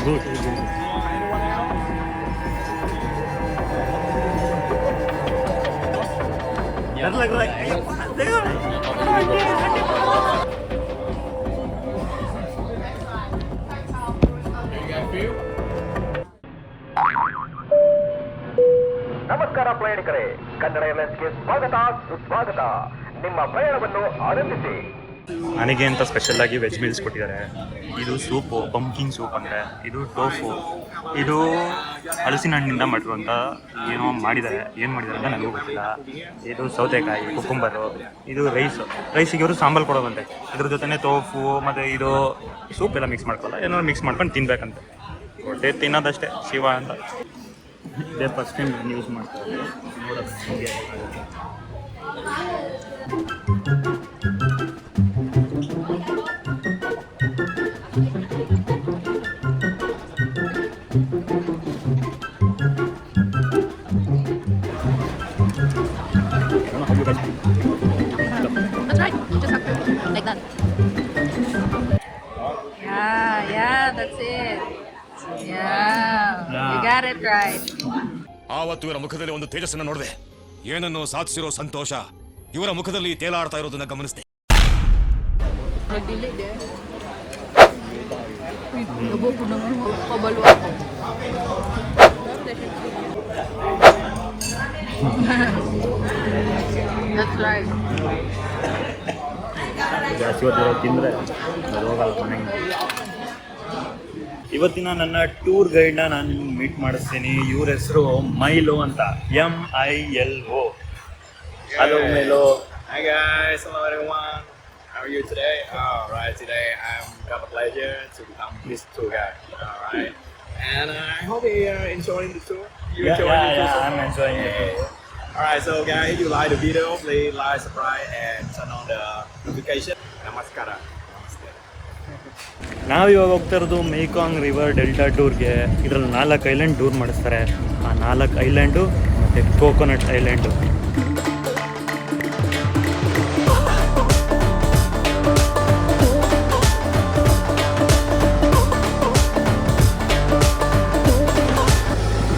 Good. ನಮಸ್ಕಾರ ಪ್ರಯಾಣಿಕರೇ, ಕನ್ನಡ ಎಲ್ಎಸ್ಗೆ ಸ್ವಾಗತ ಸುಸ್ವಾಗತ. ನಿಮ್ಮ ಪ್ರಯಾಣವನ್ನು ಆನಂದಿಸಿ. ನನಗೆ ಅಂತ ಸ್ಪೆಷಲ್ ಆಗಿ ವೆಜ್ ಮೀಲ್ಸ್ ಕೊಟ್ಟಿದ್ದಾರೆ. ಇದು ಸೂಪು, ಪಂಪ್ಕಿನ್ ಸೂಪ್ ಅಂದರೆ, ಇದು ಟೋಫು, ಇದು ಹಲಸಿನ ಹಣ್ಣಿಂದ ಮಾಡಿರುವಂಥ ಏನೋ ಮಾಡಿದ್ದಾರೆ. ಏನು ಮಾಡಿದ್ದಾರೆ ಅಂತ ನನಗೂ ಗೊತ್ತಿಲ್ಲ. ಇದು ಸೌತೆಕಾಯಿ, ಕುಕ್ಕುಂಬರು, ಇದು ರೈಸಿಗೆ ಇವರು ಸಾಂಬಾರು ಕೊಡೋದಂತೆ. ಇದ್ರ ಜೊತೆ ಟೋಫು ಮತ್ತು ಇದು ಸೂಪ್ ಎಲ್ಲ ಮಿಕ್ಸ್ ಮಾಡ್ಕೊಳ್ಳಲ್ಲ, ಏನೋ ಮಿಕ್ಸ್ ಮಾಡ್ಕೊಂಡು ತಿನ್ಬೇಕಂತೆ. ಹೊಟ್ಟೆ ತಿನ್ನೋದಷ್ಟೇ ಶಿವ ಅಂತ. ಇದೇ ಫಸ್ಟ್ ಟೈಮ್ ನಾನು ಯೂಸ್ ಮಾಡ್ತಾರೆ. ನೋಡೋದು That's right. You just have to like that. Yeah, that's it. Yeah. You got it right. ಆವತ್ತು ಇವರ ಮುಖದಲ್ಲಿ ಒಂದು ತೇಜಸ್ಸನ್ನು ನೋಡಿದೆ. ಏನನ್ನು ಸಾಧಿಸಿರೋ ಸಂತೋಷ ಇವರ ಮುಖದಲ್ಲಿ ತೇಲಾಡ್ತಾ ಇರೋದನ್ನ ಗಮನಿಸಿದೆ. That's right. ಜಾಸ್ತಿ ಹೊತ್ತಿರೋ ತಿಂದರೆ ಅದು ಹೋಗಲ್ಲ ಮನೆಗೆ. ಇವತ್ತಿನ ನನ್ನ ಟೂರ್ ಗೈಡ್ನ ನಾನು ನಿಮ್ಗೆ ಮೀಟ್ ಮಾಡಿಸ್ತೀನಿ. ಇವ್ರ ಹೆಸರು ಮೈಲೋ ಅಂತ, MILO. Hello Milo. Hi guys, hello everyone. How are you today? Alright, today I'm got the pleasure to become this tour guide. Alright, and I hope you are enjoying the tour. You enjoying the tour? I'm enjoying it. Alright, so guys, if you like the video, please like, subscribe, and turn on the notification. Namaskara. ನಾವಿವಾಗ ಹೋಗ್ತಾ ಇರೋದು ಮೇಕಾಂಗ್ river delta ಟೂರ್ಗೆ. ಇದರಲ್ಲಿ 4 island tour ಮಾಡಿಸ್ತಾರೆ. ಆ 4 island ಮತ್ತು coconut island.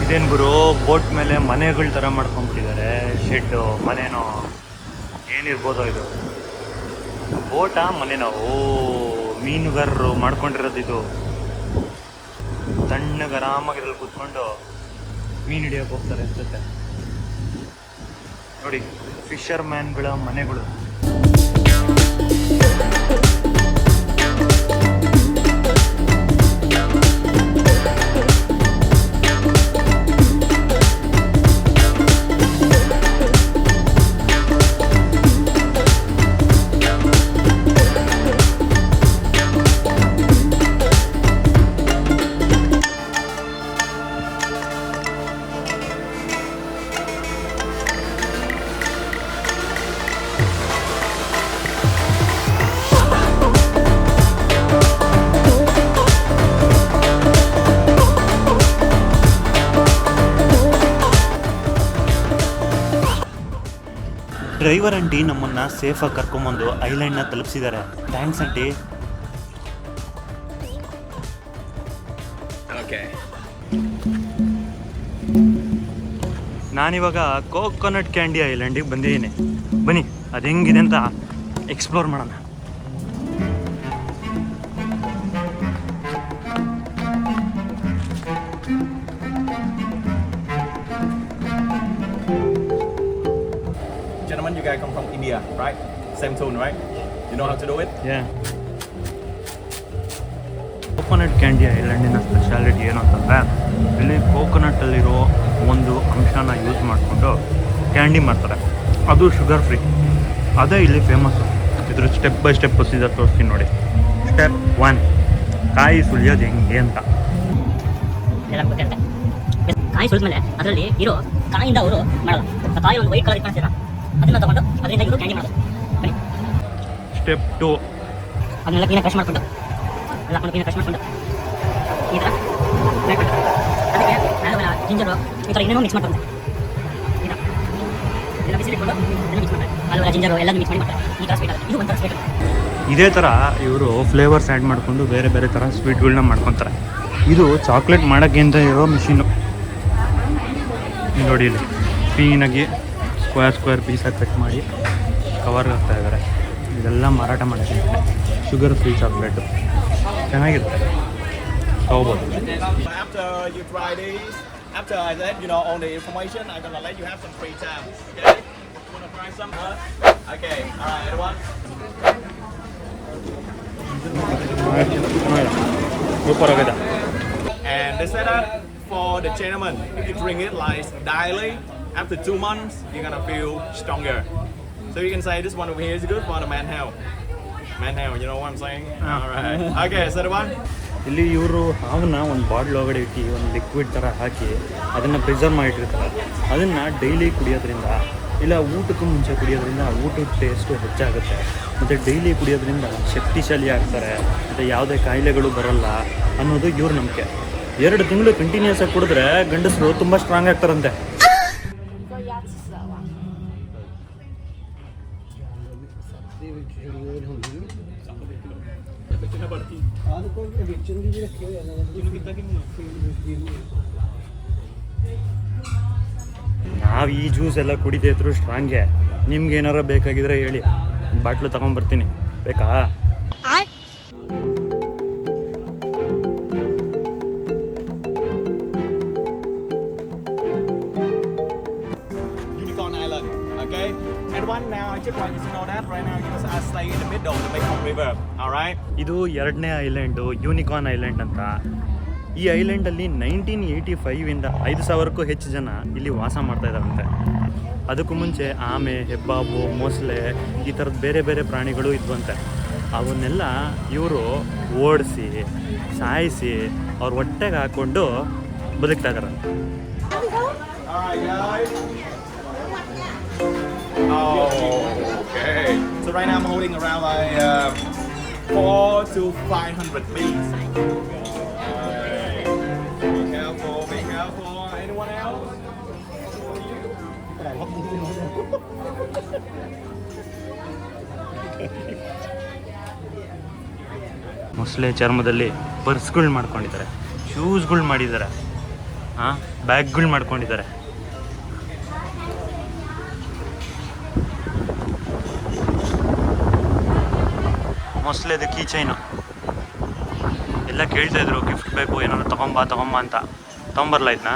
ಇದೇನು ಗುರು, boat ಮೇಲೆ ಮನೆಗಳ ಥರ ಮಾಡ್ಕೊಂಡ್ಬಿಟ್ಟಿದ್ದಾರೆ. ಶೆಡ್ಡು, ಮನೆನೋ ಏನಿರ್ಬೋದೋ ಇದು. ಬೋಟಾ ಮನೆನೋ? ಮೀನುಗಾರರು ಮಾಡ್ಕೊಂಡಿರೋದು ಇದು. ತಣ್ಣಗೆ ಆರಾಮಾಗಿದ್ರಲ್ಲಿ ಕೂತ್ಕೊಂಡು ಮೀನು ಹಿಡಿಯೋಕೆ ಹೋಗ್ತಾರೆ ಅನ್ಸುತ್ತೆ ನೋಡಿ. ಫಿಶರ್ ಮ್ಯಾನ್ಗಳ ಮನೆಗಳು. ಡ್ರೈವರ್ ಆಂಟಿ ನಮ್ಮನ್ನು ಸೇಫಾಗಿ ಕರ್ಕೊಂಬಂದು ಐಲ್ಯಾಂಡ್ನ ತಲುಪಿಸಿದ್ದಾರೆ. Thanks aunty. Okay. ನಾನಿವಾಗ ಕೋಕೋನಟ್ ಕ್ಯಾಂಡಿ ಐಲ್ಯಾಂಡಿಗೆ ಬಂದಿದ್ದೀನಿ. ಬನ್ನಿ ಅದು ಹೆಂಗಿದೆ ಅಂತ ಎಕ್ಸ್ಪ್ಲೋರ್ ಮಾಡೋಣ. Gentlemen, you guys come from India, right? Same tune, right? You know how to do it? Coconut candy ಐಲ್ಯಾಂಡಿನ ಸ್ಪೆಷಾಲಿಟಿ ಏನು ಅಂತಂದರೆ, ಇಲ್ಲಿ ಕೋಕೋನಟ್ಟಲ್ಲಿರೋ ಒಂದು ಅಂಶನ ಯೂಸ್ ಮಾಡಿಕೊಂಡು ಕ್ಯಾಂಡಿ ಮಾಡ್ತಾರೆ. ಅದು ಶುಗರ್ ಫ್ರೀ. ಅದೇ ಇಲ್ಲಿ ಫೇಮಸ್ಸು. ಇದ್ರ ಸ್ಟೆಪ್ ಬೈ ಸ್ಟೆಪ್ ಪ್ರೊಸೀಜರ್ ತೋರಿಸ್ತೀನಿ ನೋಡಿ. ಸ್ಟೆಪ್ 1, ಕಾಯಿ ಸುಲಿಯೋದು ಹೆಂಗೆ ಅಂತ. ಕಾಯಿ ಸುಲಿದ್ಮೇಲೆ ಅದರಲ್ಲಿ ಇರೋ ಕಾಯಿಂದ ಅವರು ಮಾಡೋದು. ಕಾಯಿ ಒಂದು ವೈಟ್ ಕಲರ್ ಕಾಣಿಸ್ತೀರ, ಅದನ್ನ ತಗೊಂಡು ಅದರಿಂದ ಇವರು ಕ್ಯಾಂಡಿ ಮಾಡೋದು. ಸ್ಟೆಪ್ 2, ಅದನ್ನೆಲ್ಲ ಕ್ಲೀನಾಗಿ ಕ್ರಶ್ ಮಾಡ್ಕೊಂಡು ಕ್ರಶ್ ಮಾಡ್ಕೊಂಡು ಈ ಥರ ಅದಕ್ಕೆ ಆಲೋವೆರಾ, ಜಿಂಜರು ಈ ಥರ ಏನೇನೋ ಮಿಕ್ಸ್ ಮಾಡ್ಕೊಂಡು ಈ ಥರ ಎಲ್ಲ ಬಿಸಿಲಿಟ್ಕೊಂಡು ಅದನ್ನು ಮಿಕ್ಸ್ ಮಾಡ್ತಾರೆ. ಆಲೋವೆರಾ, ಜಿಂಜರು ಎಲ್ಲನೂ ಮಿಕ್ಸ್ ಮಾಡಿ ಮಾಡ್ತಾರೆ. ಈ ಥರ ಸ್ವೀಟ್ ಆಗುತ್ತೆ. ಇದು ಒಂಥರ ಸ್ವೀಟ್. ಇದೇ ಥರ ಇವರು ಫ್ಲೇವರ್ಸ್ ಆ್ಯಡ್ ಮಾಡಿಕೊಂಡು ಬೇರೆ ಬೇರೆ ಥರ ಸ್ವೀಟ್ಗಳನ್ನ ಮಾಡ್ಕೊತಾರೆ. ಇದು ಚಾಕ್ಲೇಟ್ ಮಾಡೋಕ್ಕೆ ಅಂತ ಇರೋ ಮಿಷಿನ್ನು ನೋಡಿ. ಇಲ್ಲಿ ಕ್ಲೀನಾಗಿ ಸ್ಕ್ವೇರ್ ಪೀಸಾಗಿ ಕಟ್ ಮಾಡಿ ಕವರ್ಗೆ ಹಾಕ್ತಾ ಇದ್ದಾರೆ. ಇದೆಲ್ಲ ಮಾರಾಟ ಮಾಡೋಕ್ಕೆ ಶುಗರ್ ಫ್ರೀ ಚಾಕ್ಲೇಟು ಚೆನ್ನಾಗಿರುತ್ತೆ, ತಗೋಬೋದು. After you try these, after that, you know, all the information, I'm gonna let you have some free time. Okay? You wanna try some? Okay. All right, everyone. Super ಆಗಿದೆ. And the setup for the gentleman, if you drink it like daily, after 2 months, you're gonna feel stronger. So you can say this one over here is good for the man health. Man health, you know what I'm saying? All right. Okay, so the one. ಇಲ್ಲಿ ಇವರು ಹಾವನ್ನ ಒಂದು bottle ಒಳಗಡೆ ಇಟ್ಟು ಒಂದು liquid ಥರ ಹಾಕಿ ಅದನ್ನು preserve ಮಾಡಿಟ್ಟಿರ್ತಾರೆ. ಅದನ್ನು daily ಕುಡಿಯೋದ್ರಿಂದ ಇಲ್ಲ ಊಟಕ್ಕೂ ಮುಂಚೆ ಕುಡಿಯೋದ್ರಿಂದ ಊಟದ ಟೇಸ್ಟು ಹೆಚ್ಚಾಗುತ್ತೆ. ಮತ್ತು ಡೈಲಿ ಕುಡಿಯೋದ್ರಿಂದ ಶಕ್ತಿಶಾಲಿ ಆಗ್ತಾರೆ, ಮತ್ತು ಯಾವುದೇ ಕಾಯಿಲೆಗಳು ಬರೋಲ್ಲ ಅನ್ನೋದು ಇವ್ರ ನಂಬಿಕೆ. 2 ತಿಂಗಳು ಕಂಟಿನ್ಯೂಸ್ ಆಗಿ ಕುಡಿದ್ರೆ ಗಂಡಸರು ತುಂಬ ಸ್ಟ್ರಾಂಗ್ ಆಗ್ತಾರಂತೆ. ನಾವು ಈ ಜ್ಯೂಸ್ ಎಲ್ಲ ಕುಡಿತಾ ಇದ್ರು ಸ್ಟ್ರಾಂಗೆ. ನಿಮ್ಗೆ ಏನಾರ ಬೇಕಾಗಿದ್ರೆ ಹೇಳಿ, ಬಾಟ್ಲು ತಗೊಂಡ್ಬರ್ತೀನಿ. ಬೇಕಾ? Unicorn Island. Okay. And one now, I just want you to know that right now you are staying in the middle of the Mekong River. All right. ಇದು 2ನೇ ಐಲ್ಯಾಂಡು, ಯೂನಿಕಾರ್ನ್ ಐಲ್ಯಾಂಡ್ ಅಂತ. ಈ ಐಲ್ಯಾಂಡಲ್ಲಿ 1985ಇಂದ 5,000ಕ್ಕೂ ಹೆಚ್ಚು ಜನ ಇಲ್ಲಿ ವಾಸ ಮಾಡ್ತಾ ಇದ್ದಾರಂತೆ. ಅದಕ್ಕೂ ಮುಂಚೆ ಆಮೆ, ಹೆಬ್ಬಾವು, ಮೊಸಳೆ ಈ ಥರದ ಬೇರೆ ಬೇರೆ ಪ್ರಾಣಿಗಳು ಇದ್ವಂತೆ. ಅವನ್ನೆಲ್ಲ ಇವರು ಓಡಿಸಿ ಸಾಯಿಸಿ ಅವ್ರ ಹೊಟ್ಟೆಗೆ ಹಾಕ್ಕೊಂಡು ಬದುಕ್ತಾ ಇದ್ದಾರಂತೆ. Alright, guys. Okay. So right now I'm holding around like 400 to 500 bees. Alright. Be careful, be careful. Anyone else? ಮೊಸಳೆ ಚರ್ಮದಲ್ಲಿ ಪರ್ಸ್ಗಳು ಮಾಡ್ಕೊಂಡಿದ್ದಾರೆ, ಶೂಸ್ಗಳು ಮಾಡಿದ್ದಾರೆ, ಬ್ಯಾಗ್ಗಳು ಮಾಡ್ಕೊಂಡಿದ್ದಾರೆ. ಮೊಸಳೆದು ಕೀ ಚೈನು ಎಲ್ಲ ಕೇಳ್ತಾಯಿದ್ರು, ಗಿಫ್ಟ್ ಬೇಕು ಏನಾದ್ರು ತಗೊಂಬ ಅಂತ. ತೊಗೊಂಬರ್ಲಾಯ್ತಾ?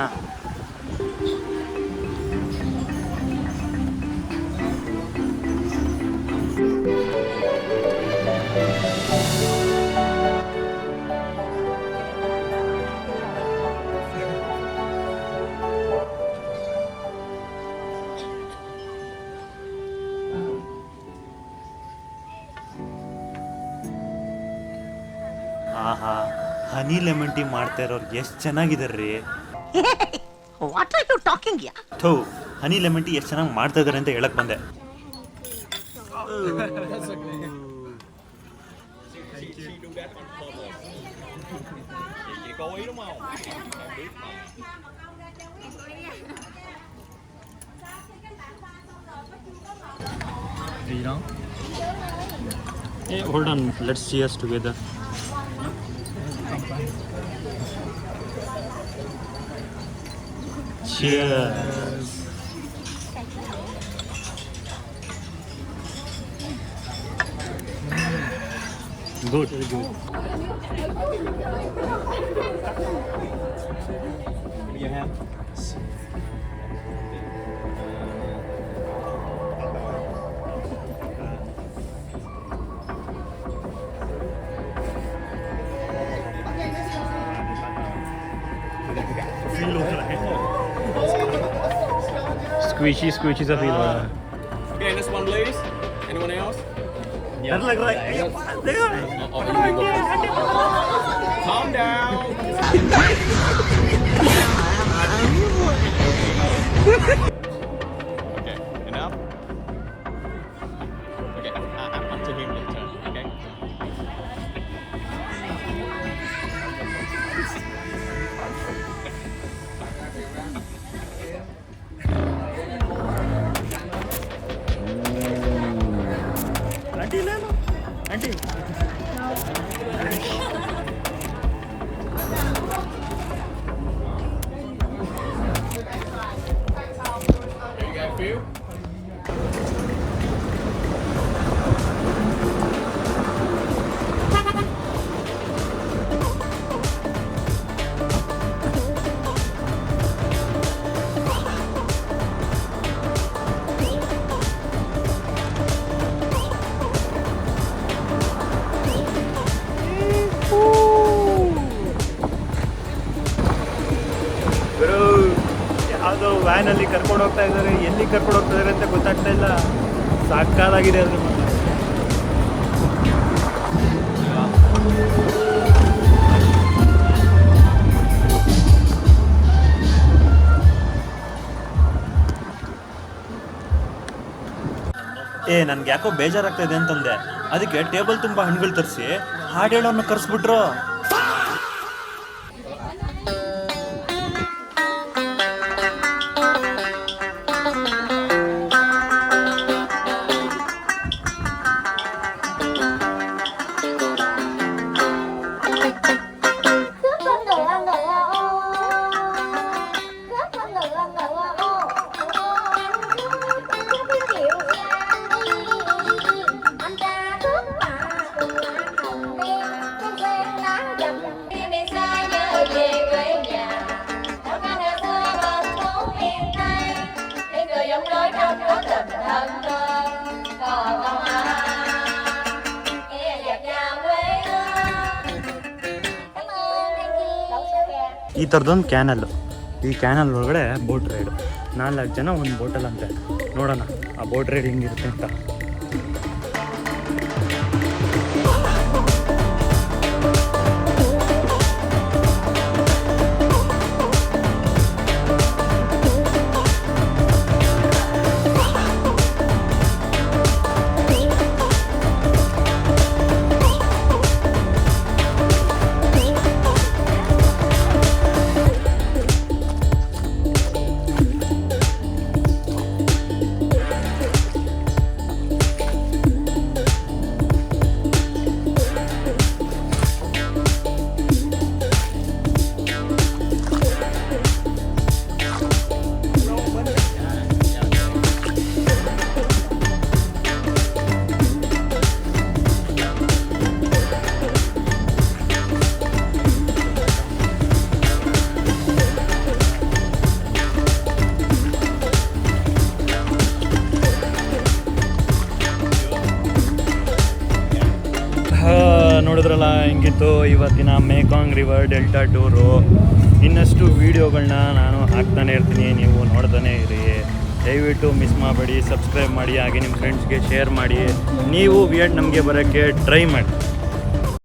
ಆಹಾ, ಹನಿ ಲೆಮನ್ ಟೀ ಮಾಡ್ತಾ ಇರೋರು ಎಷ್ಟು ಚೆನ್ನಾಗಿದಾರ್ರಿ. ವಾಟ್ ಆರ್ ಯು ಟಾಕಿಂಗ್ ಯಾ? ಥೋ, ಹನಿ ಲೆಮನ್ ಟೀ ಎಷ್ಟು ಚೆನ್ನಾಗಿ ಮಾಡ್ತಾ ಇದಾರೆ ಅಂತ ಹೇಳಕ್ ಬಂದೆ. Hey, hold on, let's cheers together. Cheers. Good, very good. Give me your hand. Feel हो रहा है, स्क्विशी सा फील हो रहा है. Okay, this one please. Anyone else? डर लग रहा है. Calm down. Okay, enough. Okay, I'm to him your turn. Okay. Aunty ले लो, आंटी. ಯಾವುದೋ ವ್ಯಾನಲ್ಲಿ ಕರ್ಕೊಂಡು ಹೋಗ್ತಾ ಇದ್ದಾರೆ, ಎಲ್ಲಿ ಕರ್ಕೊಂಡು ಹೋಗ್ತಾ ಇದ್ದಾರೆ ಅಂತ ಗೊತ್ತಾಗ್ತಾ ಇಲ್ಲ. ಸಾಕಾಗಿದೆ ಅದ್ರ ಮಾತ್ರ. ನನ್ಗೆ ಯಾಕೋ ಬೇಜಾರಾಗ್ತಾ ಇದೆ ಅಂತಂದೆ, ಅದಕ್ಕೆ ಟೇಬಲ್ ತುಂಬ ಹಣ್ಣುಗಳು ತರಿಸಿ ಹಾಡು ಹೇಳೋನ್ನ ಕರೆಸ್ಬಿಟ್ರು. ಈ ಥರದೊಂದು ಕ್ಯಾನಲ್ಲು, ಈ ಕ್ಯಾನಲ್ ಒಳಗಡೆ ಬೋಟ್ ರೈಡು, 4 ಜನ ಒಂದು ಬೋಟಲ್ಲಂತೆ. ನೋಡೋಣ ಆ ಬೋಟ್ ರೈಡ್ ಹೆಂಗಿರುತ್ತೆ ಅಂತ. ನೋಡಿದ್ರಲ್ಲ ಹೆಂಗಿತ್ತು ಇವತ್ತಿನ ಮೇಕಾಂಗ್ ರಿವರ್ ಡೆಲ್ಟಾ ಟೂರು. ಇನ್ನಷ್ಟು ವೀಡಿಯೋಗಳನ್ನ ನಾನು ಹಾಕ್ತಾನೆ ಇರ್ತೀನಿ, ನೀವು ನೋಡ್ತಾನೆ ಇರಿ. ದಯವಿಟ್ಟು ಮಿಸ್ ಮಾಡಬೇಡಿ, ಸಬ್ಸ್ಕ್ರೈಬ್ ಮಾಡಿ, ಹಾಗೆ ನಿಮ್ಮ ಫ್ರೆಂಡ್ಸ್ಗೆ ಶೇರ್ ಮಾಡಿ. ನೀವು ವಿಯಟ್ನಾಮ್ಗೆ ಬರೋಕ್ಕೆ ಟ್ರೈ ಮಾಡಿ.